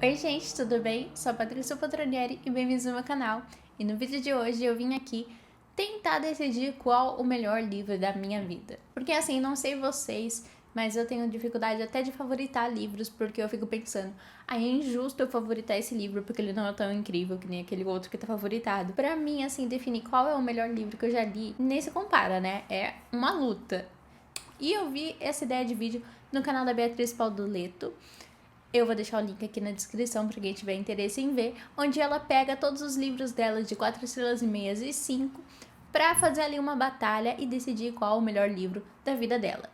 Oi gente, tudo bem? Sou a Patrícia Patronieri e bem-vindos ao meu canal. E no vídeo de hoje eu vim aqui tentar decidir qual o melhor livro da minha vida. Porque assim, não sei vocês, mas eu tenho dificuldade até de favoritar livros, porque eu fico pensando, é injusto eu favoritar esse livro porque ele não é tão incrível que nem aquele outro que tá favoritado. Pra mim, assim, definir qual é o melhor livro que eu já li, nem se compara, né? É uma luta. E eu vi essa ideia de vídeo no canal da Beatriz Paudoleto. Eu vou deixar o link aqui na descrição para quem tiver interesse em ver, onde ela pega todos os livros dela de 4 estrelas e meias e 5 para fazer ali uma batalha e decidir qual o melhor livro da vida dela.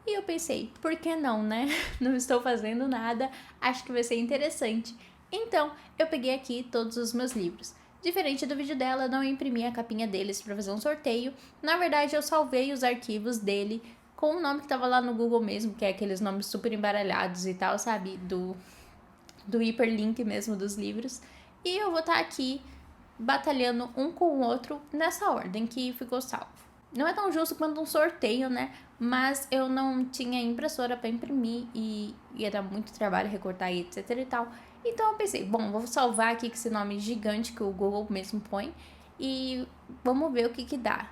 E eu pensei, por que não, né? Não estou fazendo nada, acho que vai ser interessante. Então, eu peguei aqui todos os meus livros. Diferente do vídeo dela, eu não imprimi a capinha deles para fazer um sorteio. Na verdade, eu salvei os arquivos dele com o nome que tava lá no Google mesmo, que é aqueles nomes super embaralhados e tal, sabe? Do hiperlink mesmo dos livros. E eu vou estar aqui batalhando um com o outro nessa ordem que ficou salvo. Não é tão justo quanto um sorteio, né? Mas eu não tinha impressora para imprimir e ia dar muito trabalho recortar e etc e tal. Então eu pensei, bom, vou salvar aqui com esse nome gigante que o Google mesmo põe e vamos ver o que dá.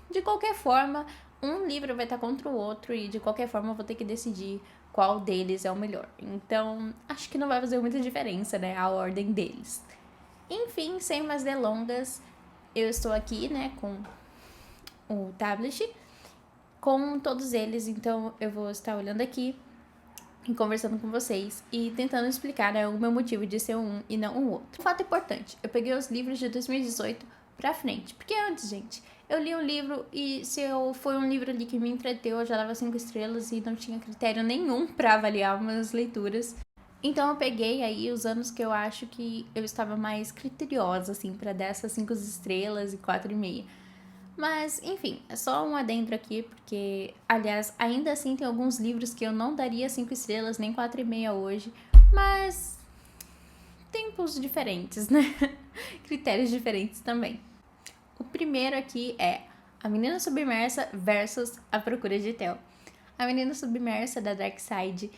De qualquer forma, um livro vai estar contra o outro e de qualquer forma eu vou ter que decidir qual deles é o melhor. Então, acho que não vai fazer muita diferença, né, a ordem deles. Enfim, sem mais delongas, eu estou aqui, né, com o tablet, com todos eles, então eu vou estar olhando aqui e conversando com vocês e tentando explicar, né, o meu motivo de ser um e não o outro. Um fato importante, eu peguei os livros de 2018 pra frente, porque antes, gente, eu li um livro e se foi um livro ali que me entreteu, eu já dava 5 estrelas e não tinha critério nenhum pra avaliar umas leituras. Então eu peguei aí os anos que eu acho que eu estava mais criteriosa, assim, pra dar essas 5 estrelas e 4,5. Mas, enfim, é só um adentro aqui, porque, aliás, ainda assim tem alguns livros que eu não daria 5 estrelas, nem 4,5 hoje, mas tempos diferentes, né? Critérios diferentes também. O primeiro aqui é A Menina Submersa versus A Procura de Theo. A Menina Submersa é da Dark Side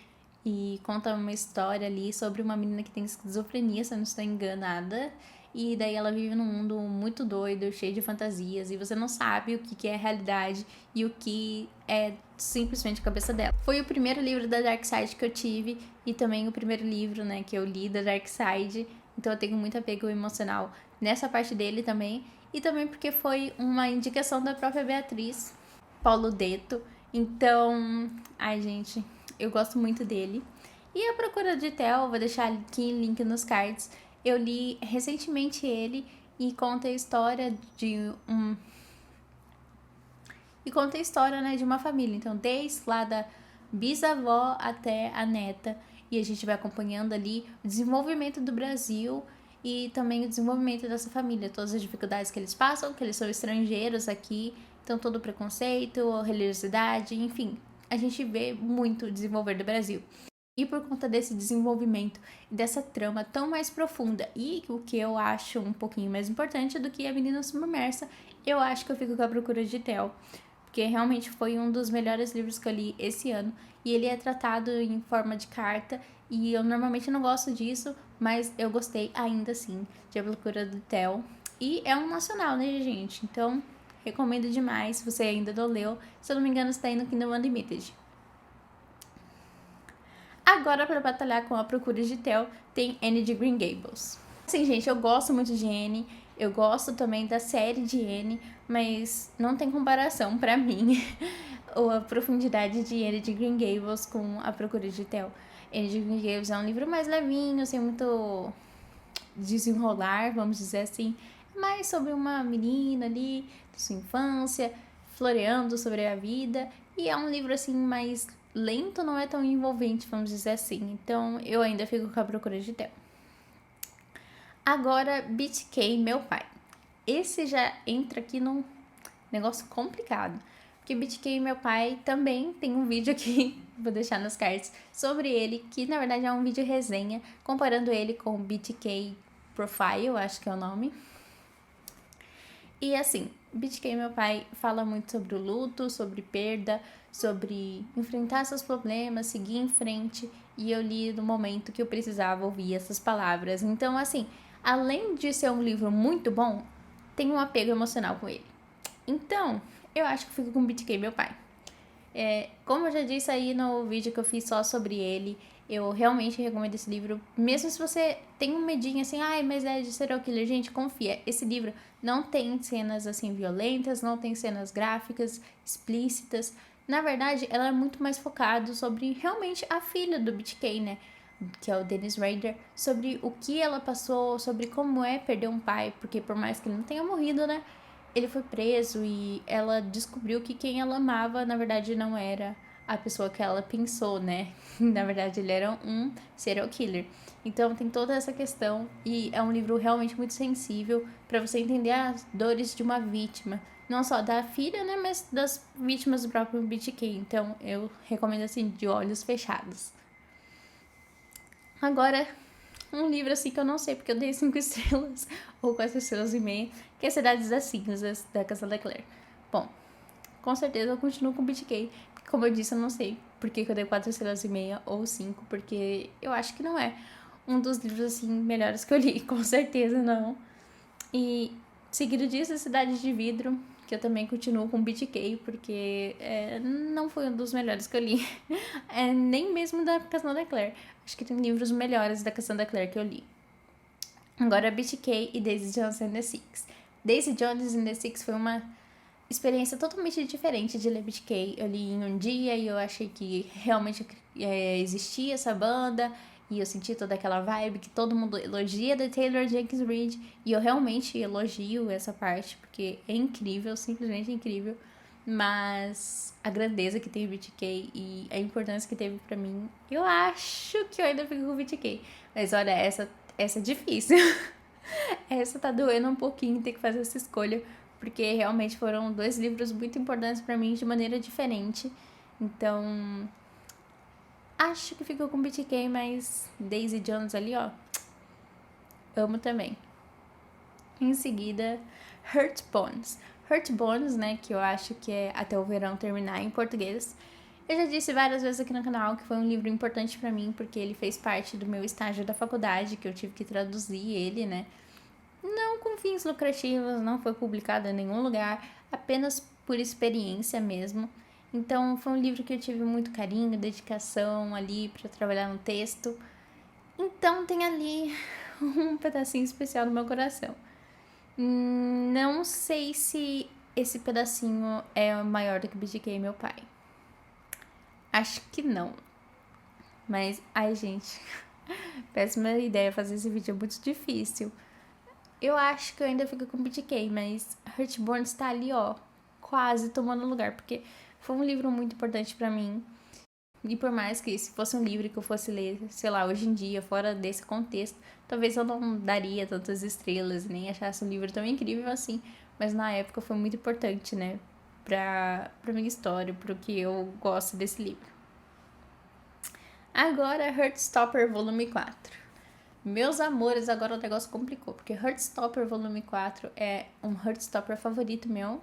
e conta uma história ali sobre uma menina que tem esquizofrenia, se eu não estou enganada. E daí ela vive num mundo muito doido, cheio de fantasias, e você não sabe o que é realidade e o que é simplesmente a cabeça dela. Foi o primeiro livro da Dark Side que eu tive e também o primeiro livro, né, que eu li da Dark Side. Então eu tenho muito apego emocional nessa parte dele também. E também porque foi uma indicação da própria Beatriz Pauloleto. Então, ai gente, eu gosto muito dele. E A Procura de Theo, vou deixar aqui o link nos cards. Eu li recentemente ele e conta a história de né, de uma família. Então, desde lá da bisavó até a neta. E a gente vai acompanhando ali o desenvolvimento do Brasil e também o desenvolvimento dessa família. Todas as dificuldades que eles passam, que eles são estrangeiros aqui. Então, todo o preconceito, a religiosidade, enfim. A gente vê muito o desenvolver do Brasil. E por conta desse desenvolvimento, dessa trama tão mais profunda e o que eu acho um pouquinho mais importante do que A Menina Submersa, eu acho que eu fico com A Procura de Theo, porque realmente foi um dos melhores livros que eu li esse ano e ele é tratado em forma de carta e eu normalmente não gosto disso, mas eu gostei ainda assim de A Procura de Theo. E é um nacional, né, gente? Então, recomendo demais, se você ainda não leu. Se eu não me engano, está aí no Kindle Unlimited. Agora, para batalhar com A Procura de Theo, tem Anne de Green Gables. Assim, gente, eu gosto muito de Anne, eu gosto também da série de Anne, mas não tem comparação para mim a profundidade de Anne de Green Gables com A Procura de Theo. Anne de Green Gables é um livro mais levinho, sem muito desenrolar, vamos dizer assim, mais sobre uma menina ali, de sua infância, floreando sobre a vida, e é um livro assim mais lento, não é tão envolvente, vamos dizer assim. Então eu ainda fico com A Procura de Theo. Agora, BTK, Meu Pai. Esse já entra aqui num negócio complicado, porque BTK, Meu Pai, também tem um vídeo aqui, vou deixar nos cards, sobre ele, que na verdade é um vídeo resenha, comparando ele com o BTK Profile, acho que é o nome. E assim, BTK, Meu Pai, fala muito sobre o luto, sobre perda, sobre enfrentar seus problemas, seguir em frente e eu li no momento que eu precisava ouvir essas palavras. Então, assim, além de ser um livro muito bom, tem um apego emocional com ele. Então, eu acho que eu fico com BTK, meu pai. Como eu já disse aí no vídeo que eu fiz só sobre ele, eu realmente recomendo esse livro. Mesmo se você tem um medinho assim, ai, mas é de serial killer, gente, confia. Esse livro não tem cenas assim violentas, não tem cenas gráficas, explícitas. Na verdade, ela é muito mais focado sobre realmente a filha do BTK, né? Que é o Dennis Rader, sobre o que ela passou, sobre como é perder um pai, porque por mais que ele não tenha morrido, né? Ele foi preso e ela descobriu que quem ela amava, na verdade, não era a pessoa que ela pensou, né? Na verdade, ele era um serial killer. Então, tem toda essa questão e é um livro realmente muito sensível para você entender as dores de uma vítima. Não só da filha, né? Mas das vítimas do próprio BTK. Então, eu recomendo, assim, de olhos fechados. Agora, um livro assim que eu não sei porque eu dei 5 estrelas ou 4 estrelas e meia, que é Cidades das Cinzas, da Cassandra Clare. Bom, com certeza eu continuo com BTK, porque como eu disse, eu não sei porque eu dei 4 estrelas e meia ou 5, porque eu acho que não é um dos livros assim melhores que eu li, com certeza não. E seguido disso, Cidade de Vidro, que eu também continuo com BTK, porque não foi um dos melhores que eu li. Nem mesmo da Cassandra Clare. Acho que tem livros melhores da Cassandra Clare que eu li. Agora, BTK e Daisy Jones and the Six. Daisy Jones and the Six foi uma experiência totalmente diferente de ler BTK. Eu li em um dia e eu achei que realmente existia essa banda e eu senti toda aquela vibe que todo mundo elogia da Taylor Jenkins Reid e eu realmente elogio essa parte porque é incrível, simplesmente incrível. Mas a grandeza que tem o BTK e a importância que teve pra mim, eu acho que eu ainda fico com o BTK. Mas olha, essa é difícil. Essa tá doendo um pouquinho ter que fazer essa escolha, porque realmente foram 2 livros muito importantes pra mim de maneira diferente. Então, acho que ficou com BTK, mas Daisy Jones ali, ó, amo também. Em seguida, Hurt Bones. Hurt Bones, né, que eu acho que é Até o Verão Terminar em português. Eu já disse várias vezes aqui no canal que foi um livro importante pra mim, porque ele fez parte do meu estágio da faculdade, que eu tive que traduzir ele, né. Não com fins lucrativos, não foi publicado em nenhum lugar, apenas por experiência mesmo. Então foi um livro que eu tive muito carinho, dedicação ali para trabalhar no texto. Então tem ali um pedacinho especial no meu coração. Não sei se esse pedacinho é maior do que BTK, meu pai. Acho que não. Mas, ai gente, péssima ideia fazer esse vídeo, é muito difícil. Eu acho que eu ainda fico com BTK, mas Hurtborn está ali, ó, quase tomando lugar, porque foi um livro muito importante pra mim. E por mais que se fosse um livro que eu fosse ler, sei lá, hoje em dia, fora desse contexto, talvez eu não daria tantas estrelas, nem achasse um livro tão incrível assim. Mas na época foi muito importante, né, pra minha história, pro que eu gosto desse livro. Agora, Heartstopper Volume 4. Meus amores, agora o negócio complicou, porque Heartstopper Volume 4 é um Heartstopper favorito meu.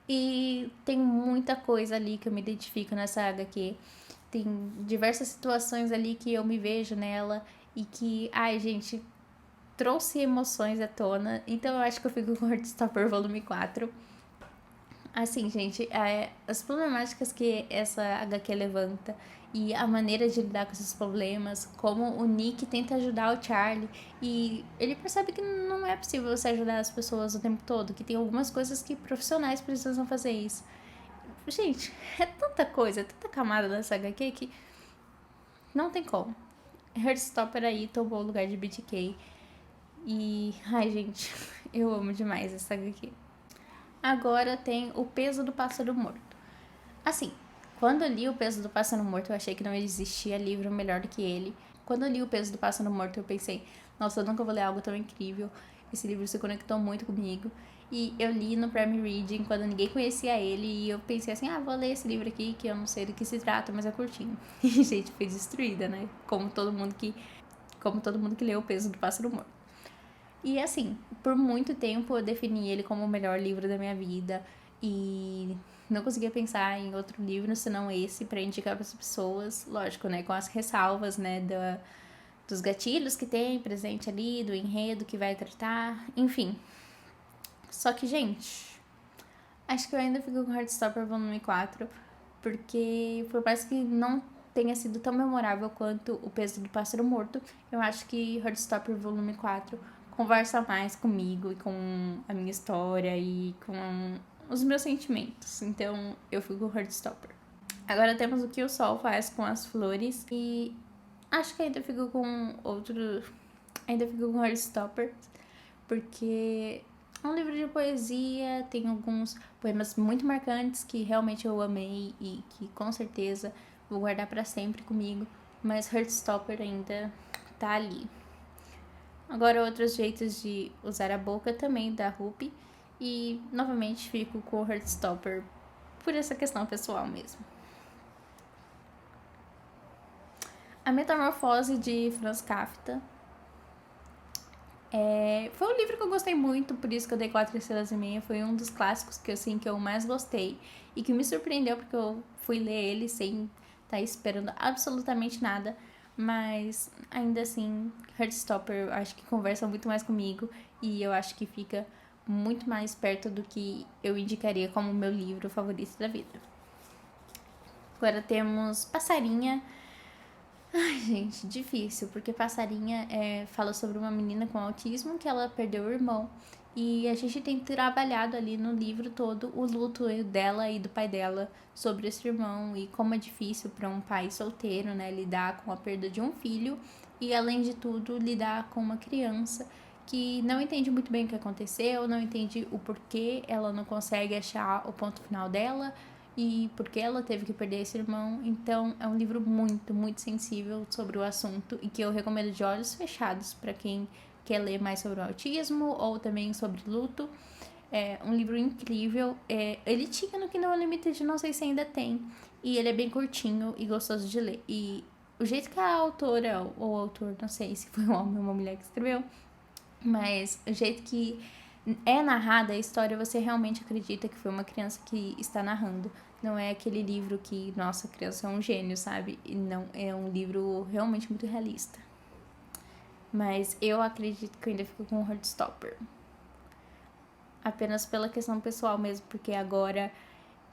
E tem muita coisa ali que eu me identifico nessa HQ. Tem diversas situações ali que eu me vejo nela e que, ai gente, trouxe emoções à tona. Então eu acho que eu fico com Heartstopper Volume 4. Assim, gente, as problemáticas que essa HQ levanta e a maneira de lidar com esses problemas, como o Nick tenta ajudar o Charlie e ele percebe que não é possível você ajudar as pessoas o tempo todo, que tem algumas coisas que profissionais precisam fazer isso. Gente, é tanta coisa, é tanta camada dessa HQ que não tem como. Heartstopper aí tomou o lugar de BTK e, ai gente, eu amo demais essa HQ. Agora tem O Peso do Pássaro Morto. Assim, quando eu li O Peso do Pássaro Morto, eu achei que não existia livro melhor do que ele. Quando eu li O Peso do Pássaro Morto, eu pensei, nossa, eu nunca vou ler algo tão incrível. Esse livro se conectou muito comigo. E eu li no Prime Reading quando ninguém conhecia ele. E eu pensei assim, vou ler esse livro aqui, que eu não sei do que se trata, mas é curtinho. E, gente, fui destruída, né? Como todo mundo que leu O Peso do Pássaro Morto. E assim, por muito tempo eu defini ele como o melhor livro da minha vida. E não conseguia pensar em outro livro senão esse pra indicar para as pessoas, lógico, né, com as ressalvas, né, dos gatilhos que tem presente ali, do enredo que vai tratar, enfim. Só que, gente, acho que eu ainda fico com Heartstopper volume 4, porque por mais que não tenha sido tão memorável quanto O Peso do Pássaro Morto, eu acho que Heartstopper volume 4 conversa mais comigo e com a minha história e com os meus sentimentos. Então eu fico com Heartstopper. Agora temos O Que o Sol Faz com as Flores e acho que ainda fico com outro... Ainda fico com Heartstopper, porque é um livro de poesia, tem alguns poemas muito marcantes que realmente eu amei e que com certeza vou guardar para sempre comigo, mas Heartstopper ainda tá ali. Agora, outros jeitos de usar a boca também da Rupi, e novamente fico com o Heartstopper por essa questão pessoal mesmo. A Metamorfose de Franz Kafka foi um livro que eu gostei muito, por isso que eu dei 4 estrelas e meia. Foi um dos clássicos que, assim, que eu mais gostei e que me surpreendeu, porque eu fui ler ele sem estar esperando absolutamente nada. Mas, ainda assim, Heartstopper eu acho que conversa muito mais comigo e eu acho que fica muito mais perto do que eu indicaria como meu livro favorito da vida. Agora temos Passarinha. Ai, gente, difícil, porque Passarinha fala sobre uma menina com autismo que ela perdeu o irmão. E a gente tem trabalhado ali no livro todo o luto dela e do pai dela sobre esse irmão e como é difícil para um pai solteiro, né, lidar com a perda de um filho e, além de tudo, lidar com uma criança que não entende muito bem o que aconteceu, não entende o porquê ela não consegue achar o ponto final dela e porque ela teve que perder esse irmão. Então é um livro muito, muito sensível sobre o assunto e que eu recomendo de olhos fechados para quem quer ler mais sobre o autismo ou também sobre luto. É um livro incrível. Ele tinha no Kindle Unlimited, não sei se ainda tem, e ele é bem curtinho e gostoso de ler. E o jeito que a autora ou o autor, não sei se foi um homem ou uma mulher que escreveu, mas o jeito que é narrada a história, você realmente acredita que foi uma criança que está narrando. Não é aquele livro que, nossa, a criança é um gênio, sabe? E não, é um livro realmente muito realista. Mas eu acredito que eu ainda fico com o Heartstopper. Apenas pela questão pessoal mesmo, porque agora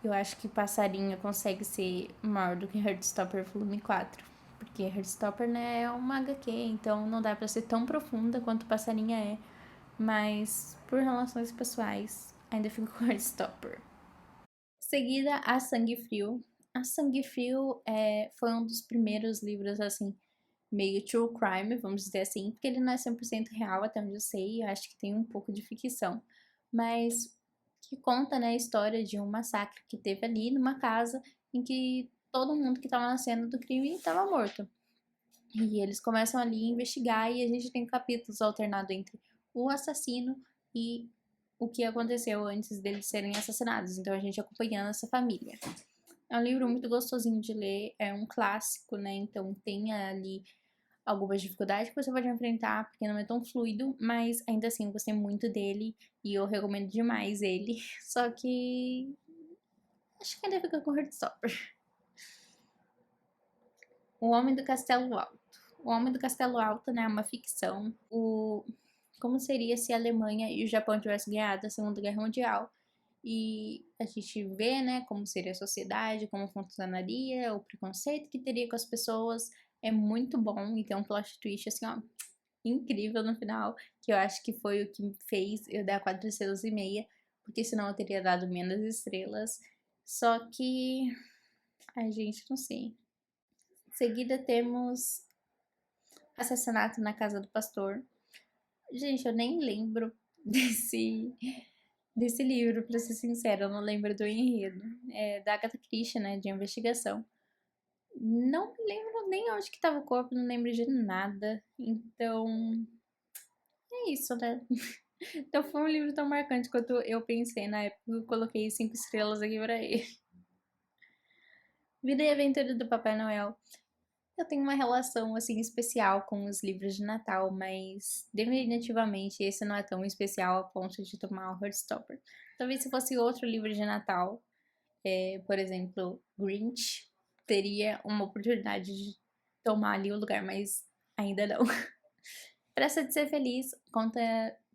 eu acho que Passarinho consegue ser maior do que Heartstopper volume 4. Porque Heartstopper, né, é uma HQ, então não dá pra ser tão profunda quanto Passarinha é. Mas por relações pessoais, ainda fico com Heartstopper. Seguida, A Sangue Frio. A Sangue Frio foi um dos primeiros livros, assim, meio true crime, vamos dizer assim, porque ele não é 100% real, até onde eu sei, eu acho que tem um pouco de ficção, mas que conta, né, a história de um massacre que teve ali numa casa em que todo mundo que estava na cena do crime estava morto. E eles começam ali a investigar e a gente tem capítulos alternados entre o assassino e o que aconteceu antes deles serem assassinados. Então a gente acompanhando essa família. É um livro muito gostosinho de ler, é um clássico, né? Então tem ali algumas dificuldades que você pode enfrentar, porque não é tão fluido, mas ainda assim eu gostei muito dele e eu recomendo demais ele. Só que acho que ainda fica com Heartstopper. O Homem do Castelo Alto. O Homem do Castelo Alto, né, é uma ficção. Como seria se a Alemanha e o Japão tivessem ganhado a Segunda Guerra Mundial? E a gente vê, né, como seria a sociedade, como funcionaria, o preconceito que teria com as pessoas. É muito bom e tem um plot twist, assim, ó, incrível no final, que eu acho que foi o que me fez eu dar 4 estrelas e meia, porque senão eu teria dado menos estrelas. Só que, a gente não sei. Em seguida temos Assassinato na Casa do Pastor. Gente, eu nem lembro desse livro, pra ser sincera, eu não lembro do enredo. É da Agatha Christie, né, de investigação. Não me lembro nem onde que tava o corpo, não lembro de nada. Então, é isso, né? Então foi um livro tão marcante quanto eu pensei na época, eu coloquei 5 estrelas aqui pra ele. Vida e Aventura do Papai Noel. Eu tenho uma relação, assim, especial com os livros de Natal, mas definitivamente esse não é tão especial a ponto de tomar o Heartstopper. Talvez se fosse outro livro de Natal, Por exemplo, Grinch teria uma oportunidade de tomar ali o lugar, mas ainda não. Pressa de Ser Feliz conta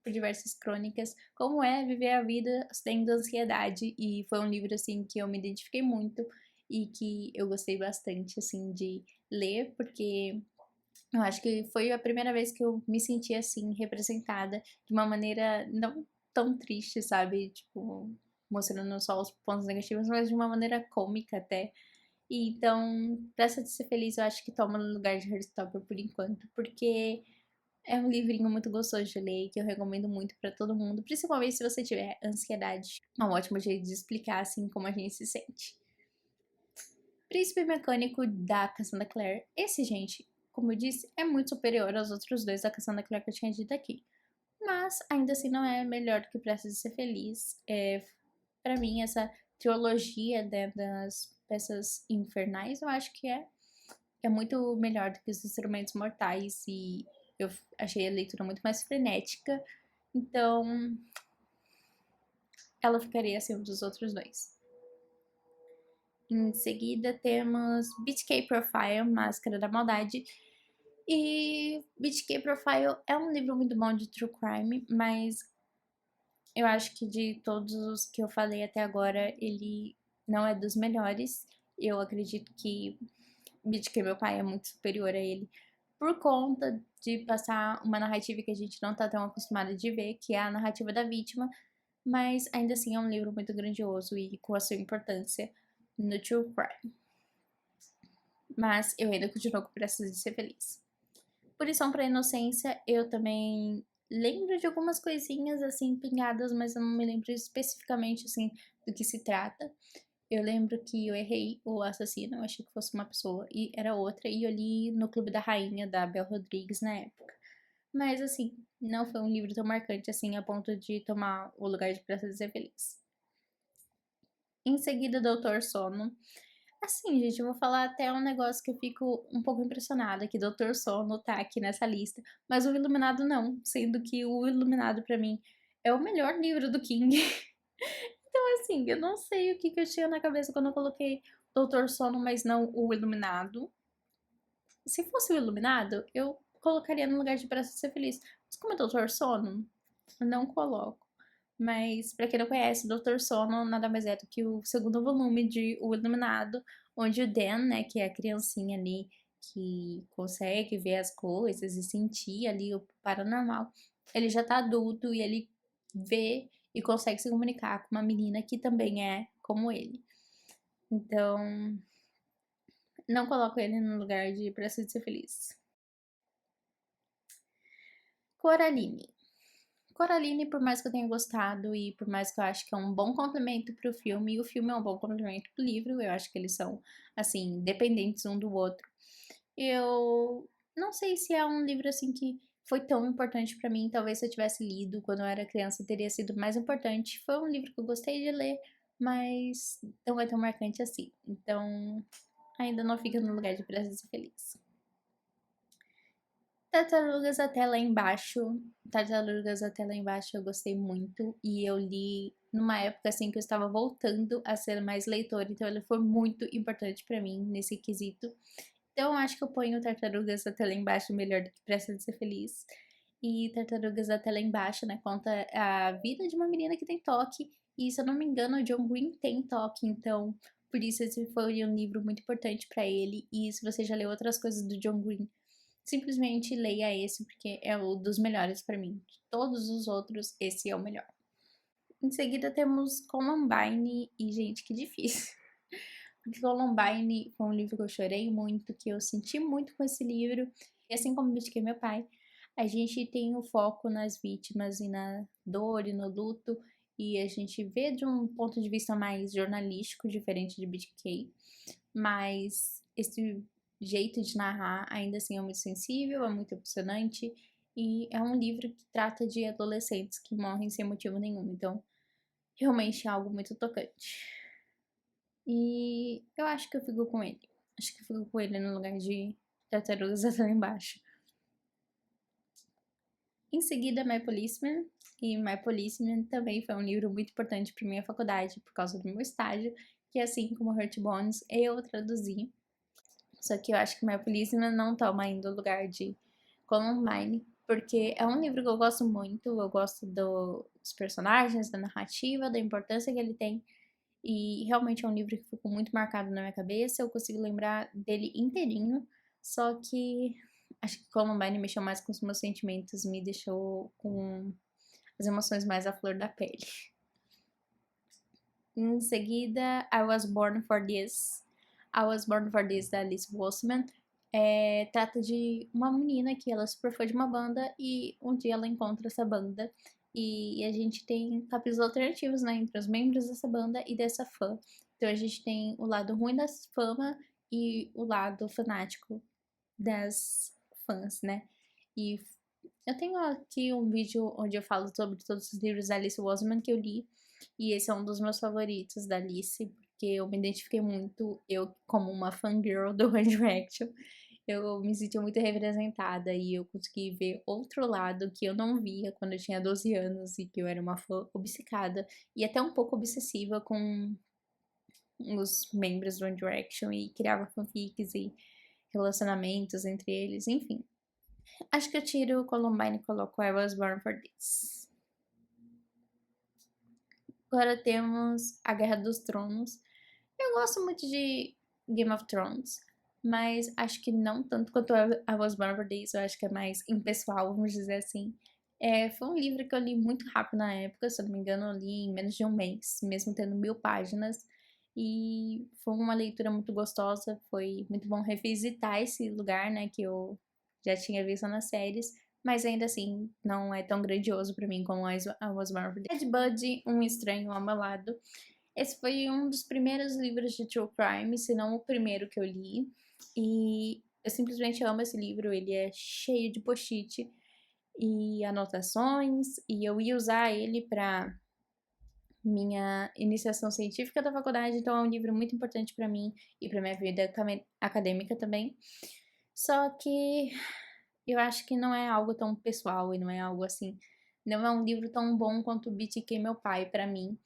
por diversas crônicas como é viver a vida tendo ansiedade, e foi um livro assim que eu me identifiquei muito e que eu gostei bastante assim de ler, porque eu acho que foi a primeira vez que eu me senti assim representada de uma maneira não tão triste, sabe? Tipo, mostrando só os pontos negativos, mas de uma maneira cômica até. E então, Pressa de Ser Feliz eu acho que toma no lugar de Heartstopper por enquanto, porque é um livrinho muito gostoso de ler, que eu recomendo muito pra todo mundo, principalmente se você tiver ansiedade. É um ótimo jeito de explicar, assim, como a gente se sente. Príncipe Mecânico da Cassandra Clare. Esse, gente, como eu disse, é muito superior aos outros dois da Cassandra Clare que eu tinha dito aqui. Mas, ainda assim, não é melhor do que Pressa de Ser Feliz. Pra mim, essa trilogia, né, das peças infernais, eu acho que é muito melhor do que os Instrumentos Mortais, e eu achei a leitura muito mais frenética, então ela ficaria acima dos outros dois. Em seguida temos BTK Profile, Máscara da Maldade. E BTK Profile é um livro muito bom de true crime, mas eu acho que de todos os que eu falei até agora, ele não é dos melhores. Eu acredito que BTK Meu Pai é muito superior a ele, por conta de passar uma narrativa que a gente não tá tão acostumado de ver, que é a narrativa da vítima, mas ainda assim é um livro muito grandioso e com a sua importância no true crime. Mas eu ainda continuo com Pressa de Ser Feliz. Punição pra Inocência, eu também lembro de algumas coisinhas assim pingadas, mas eu não me lembro especificamente assim do que se trata. Eu lembro que eu errei o assassino, eu achei que fosse uma pessoa e era outra, e eu li no Clube da Rainha da Bel Rodrigues na época. Mas assim, não foi um livro tão marcante assim a ponto de tomar o lugar de Pressa de Ser Feliz. Em seguida, Doutor Sono. Assim, gente, eu vou falar até um negócio que eu fico um pouco impressionada, que Doutor Sono tá aqui nessa lista, mas o Iluminado não, sendo que o Iluminado pra mim é o melhor livro do King. Então, assim, eu não sei o que eu tinha na cabeça quando eu coloquei Doutor Sono, mas não o Iluminado. Se fosse o Iluminado, eu colocaria no lugar de Pressa de Ser Feliz. Mas como é Doutor Sono, eu não coloco. Mas, pra quem não conhece, Doutor Sono nada mais é do que o segundo volume de O Iluminado, onde o Dan, né, que é a criancinha ali que consegue ver as coisas e sentir ali o paranormal, ele já tá adulto e ele vê e consegue se comunicar com uma menina que também é como ele. Então, não coloco ele no lugar de Preciso Ser Feliz. Coraline. Coraline, por mais que eu tenha gostado e por mais que eu acho que é um bom complemento pro filme, e o filme é um bom complemento pro livro, eu acho que eles são, assim, dependentes um do outro. Eu não sei se é um livro, assim, que foi tão importante pra mim. Talvez se eu tivesse lido quando eu era criança teria sido mais importante. Foi um livro que eu gostei de ler, mas não é tão marcante assim. Então, ainda não fica no lugar de Preciso Ser Feliz. Tartarugas Até Lá Embaixo. Tartarugas Até Lá Embaixo eu gostei muito e eu li numa época assim que eu estava voltando a ser mais leitora, então ele foi muito importante pra mim nesse quesito. Então eu acho que eu ponho Tartarugas Até Lá Embaixo melhor do que Pressa de Ser Feliz. E Tartarugas Até Lá Embaixo, né, conta a vida de uma menina que tem toque, e se eu não me engano o John Green tem toque, então por isso esse foi um livro muito importante pra ele. E se você já leu outras coisas do John Green, simplesmente leia esse, porque é um dos melhores pra mim. De todos os outros, esse é o melhor. Em seguida temos Columbine, e gente, que difícil. Porque Columbine foi um livro que eu chorei muito, que eu senti muito com esse livro. E assim como Critiquei Meu Pai, a gente tem o foco nas vítimas e na dor e no luto, e a gente vê de um ponto de vista mais jornalístico, diferente de BTK, mas esse jeito de narrar ainda assim é muito sensível, é muito emocionante, e é um livro que trata de adolescentes que morrem sem motivo nenhum, então realmente é algo muito tocante. E eu acho que eu fico com ele. Acho que eu fico com ele no lugar de Tartarugas Até Lá Embaixo. Em seguida, My Policeman. E My Policeman também foi um livro muito importante para minha faculdade, por causa do meu estágio. que assim como Hurt Bones, eu traduzi. Só que eu acho que My Policeman não toma ainda o lugar de Columbine, porque é um livro que eu gosto muito, eu gosto dos personagens, da narrativa, da importância que ele tem, e realmente é um livro que ficou muito marcado na minha cabeça, eu consigo lembrar dele inteirinho, só que acho que Columbine mexeu mais com os meus sentimentos, me deixou com as emoções mais à flor da pele. Em seguida, I Was Born for This. I Was Born for This, da Alice Walshman. Trata de uma menina que ela é super fã de uma banda e um dia ela encontra essa banda. E a gente tem capítulos alternativos, né, entre os membros dessa banda e dessa fã. Então a gente tem o lado ruim da fama e o lado fanático das fãs, né? E eu tenho aqui um vídeo onde eu falo sobre todos os livros da Alice Walshman que eu li. E esse é um dos meus favoritos da Alice, porque eu me identifiquei muito, eu como uma fangirl do One Direction, eu me senti muito representada e eu consegui ver outro lado que eu não via quando eu tinha 12 anos e que eu era uma fã obcecada e até um pouco obsessiva com os membros do One Direction e criava fanfics e relacionamentos entre eles, enfim. Acho que eu tiro Columbine e coloco I Was Born for This. Agora temos A Guerra dos Tronos. Eu gosto muito de Game of Thrones, mas acho que não tanto quanto I Was Born for This, eu acho que é mais impessoal, vamos dizer assim. Foi um livro que eu li muito rápido na época, se eu não me engano, eu li em menos de um mês, mesmo tendo 1000 páginas. E foi uma leitura muito gostosa, foi muito bom revisitar esse lugar, né, que eu já tinha visto nas séries, mas ainda assim não é tão grandioso pra mim como I Was Born for This. Ed Bud, Um Estranho ao Meu Lado. Esse foi um dos primeiros livros de true crime, se não o primeiro que eu li. E eu simplesmente amo esse livro, ele é cheio de post-it e anotações, e eu ia usar ele para minha iniciação científica da faculdade, então é um livro muito importante para mim e para minha vida acadêmica também. Só que eu acho que não é algo tão pessoal e não é algo assim, não é um livro tão bom quanto o BTK Meu Pai para mim,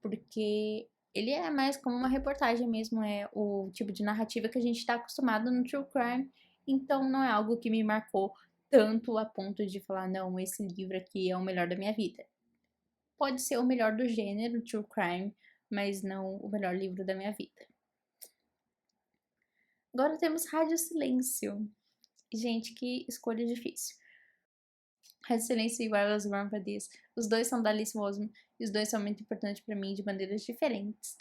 porque ele é mais como uma reportagem mesmo, é o tipo de narrativa que a gente está acostumado no true crime, então não é algo que me marcou tanto a ponto de falar, não, esse livro aqui é o melhor da minha vida. Pode ser o melhor do gênero true crime, mas não o melhor livro da minha vida. Agora temos Rádio Silêncio. Gente, que escolha difícil. Rádio Silêncio e I Was Born for This. Os dois são da Alice Walshman e os dois são muito importantes para mim de maneiras diferentes.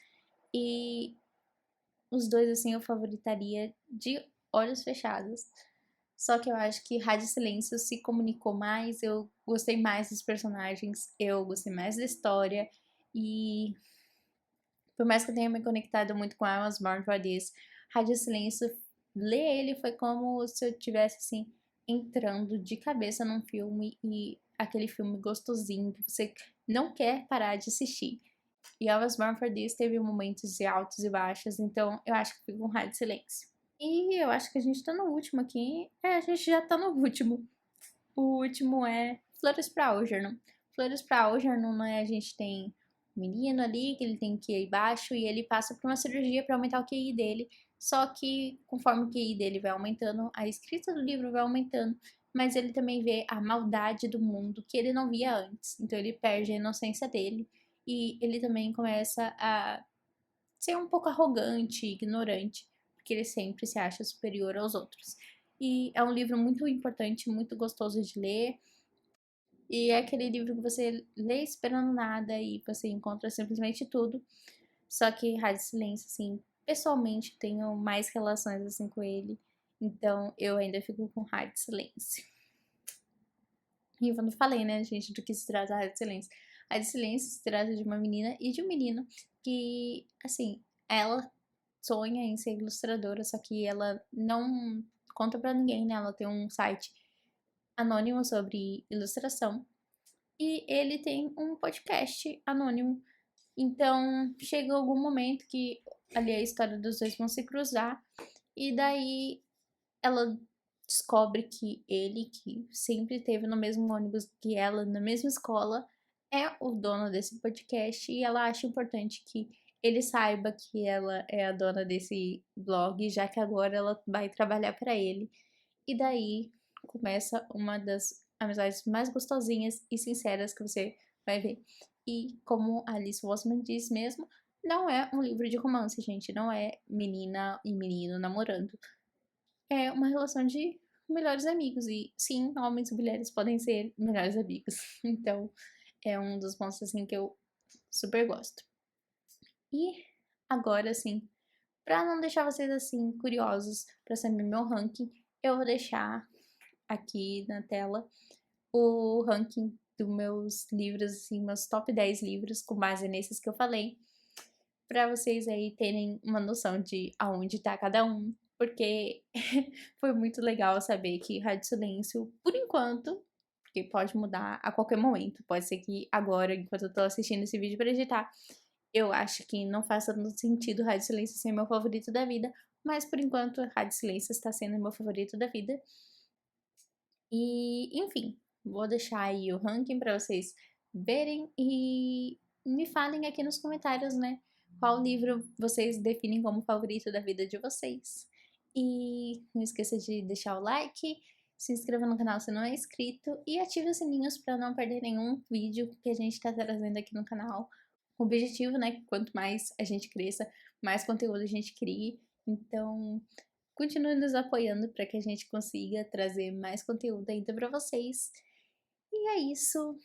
E os dois, assim, eu favoritaria de olhos fechados. Só que eu acho que Rádio Silêncio se comunicou mais, eu gostei mais dos personagens, eu gostei mais da história. E por mais que eu tenha me conectado muito com I Was Born for This, Rádio Silêncio, ler ele foi como se eu tivesse, assim, entrando de cabeça num filme e aquele filme gostosinho que você não quer parar de assistir. E I Was Born for This teve momentos de altos e baixos, então eu acho que fica um Rádio Silêncio. E eu acho que a gente tá no último aqui. A gente já tá no último. O último é Flores pra Algernon. Flores pra Algernon, né? A gente tem um menino ali que ele tem QI baixo e ele passa por uma cirurgia para aumentar o QI dele. Só que conforme o QI dele vai aumentando, a escrita do livro vai aumentando, mas ele também vê a maldade do mundo que ele não via antes. Então ele perde a inocência dele e ele também começa a ser um pouco arrogante, ignorante, porque ele sempre se acha superior aos outros. E é um livro muito importante, muito gostoso de ler. E é aquele livro que você lê esperando nada e você encontra simplesmente tudo. Só que Rádio Silêncio, assim, pessoalmente tenho mais relações assim com ele. Então eu ainda fico com Rádio Silêncio. E eu não falei, né, gente, do que se trata a Rádio Silêncio. A Rádio Silêncio se trata de uma menina e de um menino que, assim, ela sonha em ser ilustradora, só que ela não conta pra ninguém, né? Ela tem um site anônimo sobre ilustração e ele tem um podcast anônimo. Então, chega algum momento que ali a história dos dois vão se cruzar e daí ela descobre que ele, que sempre esteve no mesmo ônibus que ela, na mesma escola, é o dono desse podcast e ela acha importante que ele saiba que ela é a dona desse blog, já que agora ela vai trabalhar para ele. E daí começa uma das amizades mais gostosinhas e sinceras que você vai ver. E como a Alice Wasman diz mesmo, não é um livro de romance, gente. Não é menina e menino namorando. É uma relação de melhores amigos. E sim, homens e mulheres podem ser melhores amigos. Então, é um dos pontos assim que eu super gosto. E agora, assim, para não deixar vocês assim curiosos para saber meu ranking, eu vou deixar aqui na tela o ranking dos meus livros, assim, meus top 10 livros, com base nesses que eu falei, para vocês aí terem uma noção de aonde tá cada um, porque foi muito legal saber que Rádio Silêncio, por enquanto, porque pode mudar a qualquer momento, pode ser que agora, enquanto eu tô assistindo esse vídeo para editar, eu acho que não faz tanto sentido Rádio Silêncio ser meu favorito da vida, mas por enquanto Rádio Silêncio está sendo meu favorito da vida. E, enfim, vou deixar aí o ranking para vocês verem e me falem aqui nos comentários, né? Qual livro vocês definem como favorito da vida de vocês. E não esqueça de deixar o like, se inscreva no canal se não é inscrito e ative os sininhos para não perder nenhum vídeo que a gente está trazendo aqui no canal. O objetivo, né? Que quanto mais a gente cresça, mais conteúdo a gente crie. Então, continue nos apoiando para que a gente consiga trazer mais conteúdo ainda para vocês. E é isso.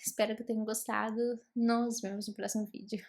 Espero que tenham gostado. Nos vemos no próximo vídeo.